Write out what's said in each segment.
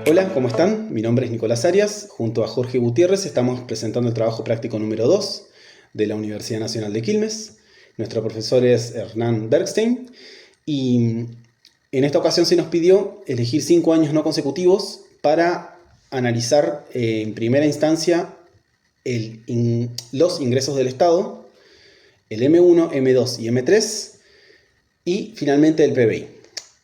Hola, ¿cómo están? Mi nombre es Nicolás Arias. Junto a Jorge Gutiérrez estamos presentando el trabajo práctico número 2 de la Universidad Nacional de Quilmes. Nuestro profesor es Hernán Bergstein y en esta ocasión se nos pidió elegir 5 años no consecutivos para analizar en primera instancia los ingresos del Estado, el M1, M2 y M3 y finalmente el PBI.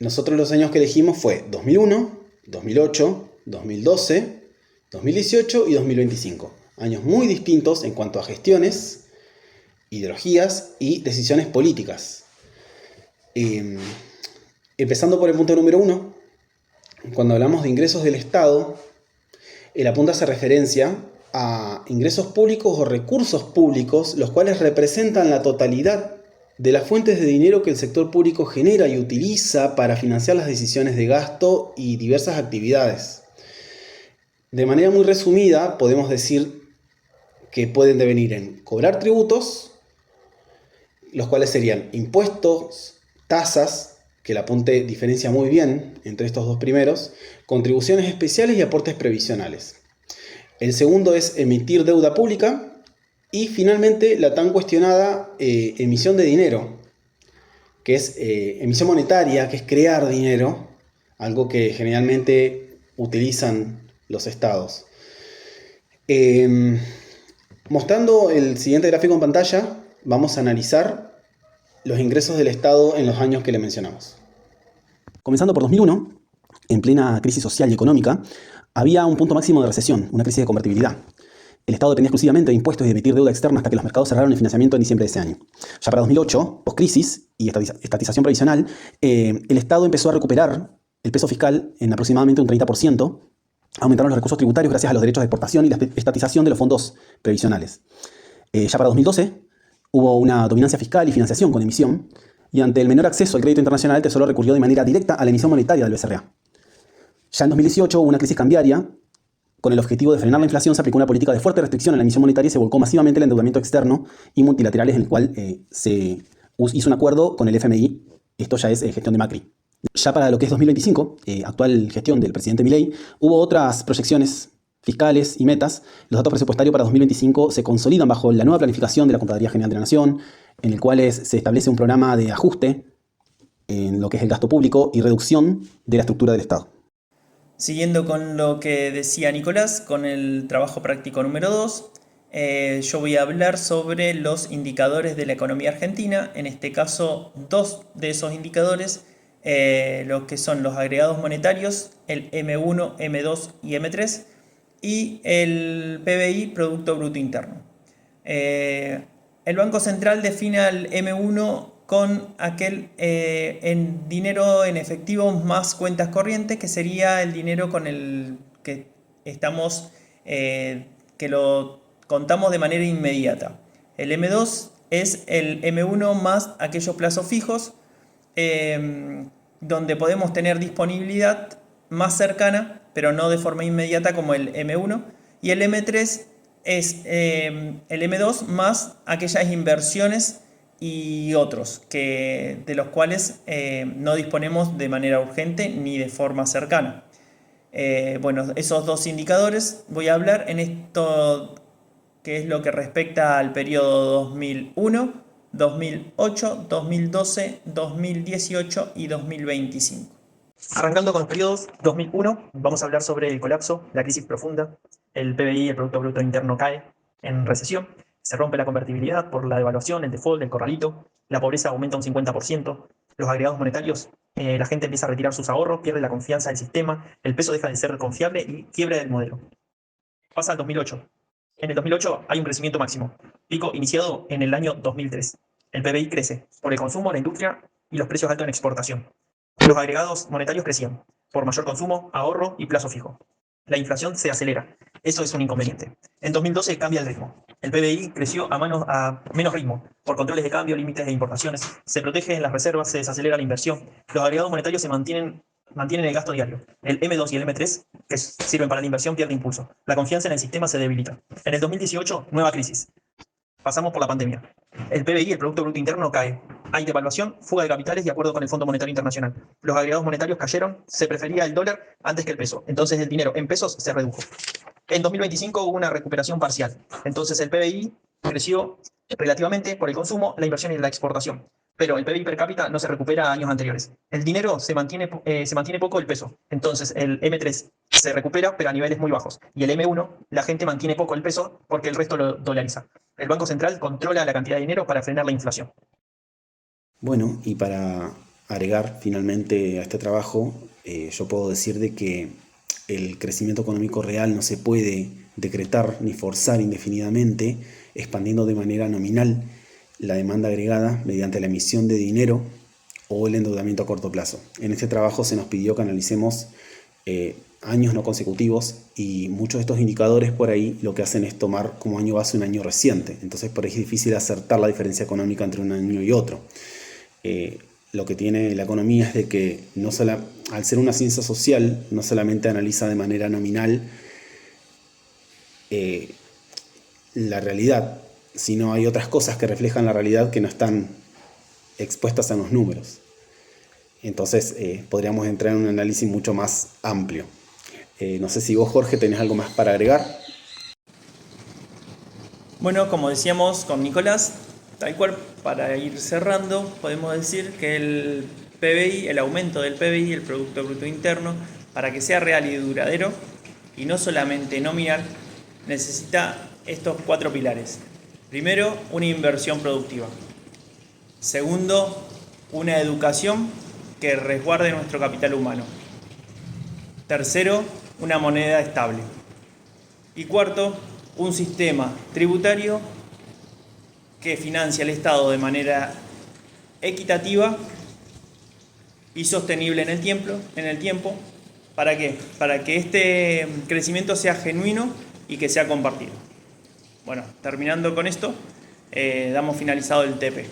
Nosotros los años que elegimos fue 2001, 2008, 2012, 2018 y 2025. Años muy distintos en cuanto a gestiones, ideologías y decisiones políticas. Empezando por el punto número 1, cuando hablamos de ingresos del Estado, el apunte hace referencia a ingresos públicos o recursos públicos, los cuales representan la totalidad de las fuentes de dinero que el sector público genera y utiliza para financiar las decisiones de gasto y diversas actividades. De manera muy resumida, podemos decir que pueden devenir en cobrar tributos, los cuales serían impuestos, tasas, que el apunte diferencia muy bien entre estos dos primeros, contribuciones especiales y aportes previsionales. El segundo es emitir deuda pública y finalmente la tan cuestionada emisión de dinero, que es emisión monetaria, que es crear dinero, algo que generalmente utilizan los estados. Mostrando el siguiente gráfico en pantalla, vamos a analizar los ingresos del Estado en los años que le mencionamos. Comenzando por 2001, en plena crisis social y económica, había un punto máximo de recesión, una crisis de convertibilidad. El Estado dependía exclusivamente de impuestos y de emitir deuda externa hasta que los mercados cerraron el financiamiento en diciembre de ese año. Ya para 2008, post-crisis y estatización provisional, el Estado empezó a recuperar el peso fiscal en aproximadamente un 30%, aumentaron los recursos tributarios gracias a los derechos de exportación y la estatización de los fondos previsionales. Ya para 2012 hubo una dominancia fiscal y financiación con emisión, y ante el menor acceso al crédito internacional, el Tesoro recurrió de manera directa a la emisión monetaria del BCRA. Ya en 2018 hubo una crisis cambiaria. Con el objetivo de frenar la inflación, se aplicó una política de fuerte restricción en la emisión monetaria y se volcó masivamente el endeudamiento externo y multilaterales, en el cual se hizo un acuerdo con el FMI. Esto ya es gestión de Macri. Ya para lo que es 2025, actual gestión del presidente Milei, hubo otras proyecciones fiscales y metas. Los datos presupuestarios para 2025 se consolidan bajo la nueva planificación de la Contraloría General de la Nación, en el cual se establece un programa de ajuste en lo que es el gasto público y reducción de la estructura del Estado. Siguiendo con lo que decía Nicolás, con el trabajo práctico número 2, yo voy a hablar sobre los indicadores de la economía argentina. En este caso, dos de esos indicadores, lo que son los agregados monetarios, el M1, M2 y M3, y el PBI, Producto Bruto Interno. El Banco Central define al M1 con aquel en dinero en efectivo más cuentas corrientes, que sería el dinero con el que estamos, que lo contamos de manera inmediata. El M2 es el M1 más aquellos plazos fijos, donde podemos tener disponibilidad más cercana, pero no de forma inmediata como el M1. Y el M3 es el M2 más aquellas inversiones y otros de los cuales no disponemos de manera urgente ni de forma cercana. Bueno, esos dos indicadores voy a hablar en esto que es lo que respecta al periodo 2001, 2008, 2012, 2018 y 2025. Arrancando con los periodos 2001, vamos a hablar sobre el colapso, la crisis profunda, el PBI, el Producto Bruto Interno, cae en recesión, se rompe la convertibilidad por la devaluación, el default, el corralito, la pobreza aumenta un 50%, los agregados monetarios, la gente empieza a retirar sus ahorros, pierde la confianza del sistema, el peso deja de ser confiable y quiebra del modelo. Pasa al 2008. En el 2008 hay un crecimiento máximo, pico iniciado en el año 2003. El PBI crece por el consumo, la industria y los precios altos en exportación. Los agregados monetarios crecían por mayor consumo, ahorro y plazo fijo. La inflación se acelera. Eso es un inconveniente. En 2012 cambia el ritmo. El PBI creció a menos ritmo por controles de cambio, límites de importaciones. Se protege en las reservas, se desacelera la inversión. Los agregados monetarios se mantienen el gasto diario. El M2 y el M3, que sirven para la inversión, pierde impulso. La confianza en el sistema se debilita. En el 2018, nueva crisis. Pasamos por la pandemia. El PBI, el Producto Bruto Interno, cae. Hay devaluación, fuga de capitales de acuerdo con el Fondo Monetario Internacional. Los agregados monetarios cayeron, se prefería el dólar antes que el peso. Entonces el dinero en pesos se redujo. En 2025 hubo una recuperación parcial. Entonces el PBI creció relativamente por el consumo, la inversión y la exportación. Pero el PBI per cápita no se recupera a años anteriores. El dinero se mantiene poco el peso. Entonces el M3 se recupera, pero a niveles muy bajos. Y el M1, la gente mantiene poco el peso porque el resto lo dolariza. El Banco Central controla la cantidad de dinero para frenar la inflación. Bueno, y para agregar finalmente a este trabajo, yo puedo decir de que el crecimiento económico real no se puede decretar ni forzar indefinidamente, expandiendo de manera nominal la demanda agregada mediante la emisión de dinero o el endeudamiento a corto plazo. En este trabajo se nos pidió que analicemos años no consecutivos, y muchos de estos indicadores por ahí lo que hacen es tomar como año base un año reciente. Entonces por ahí es difícil acertar la diferencia económica entre un año y otro. Lo que tiene la economía es de que al ser una ciencia social, no solamente analiza de manera nominal la realidad, sino hay otras cosas que reflejan la realidad que no están expuestas en los números. Entonces podríamos entrar en un análisis mucho más amplio. No sé si vos, Jorge, tenés algo más para agregar. Bueno, como decíamos con Nicolás, tal cual, para ir cerrando, podemos decir que el PBI, el aumento del PBI, el Producto Bruto Interno, para que sea real y duradero, y no solamente nominal, necesita estos 4 pilares. Primero, una inversión productiva. Segundo, una educación que resguarde nuestro capital humano. Tercero, una moneda estable. Y cuarto, un sistema tributario que financia al Estado de manera equitativa y sostenible en el tiempo. ¿Para qué? Para que este crecimiento sea genuino y que sea compartido. Bueno, terminando con esto, damos finalizado el TP.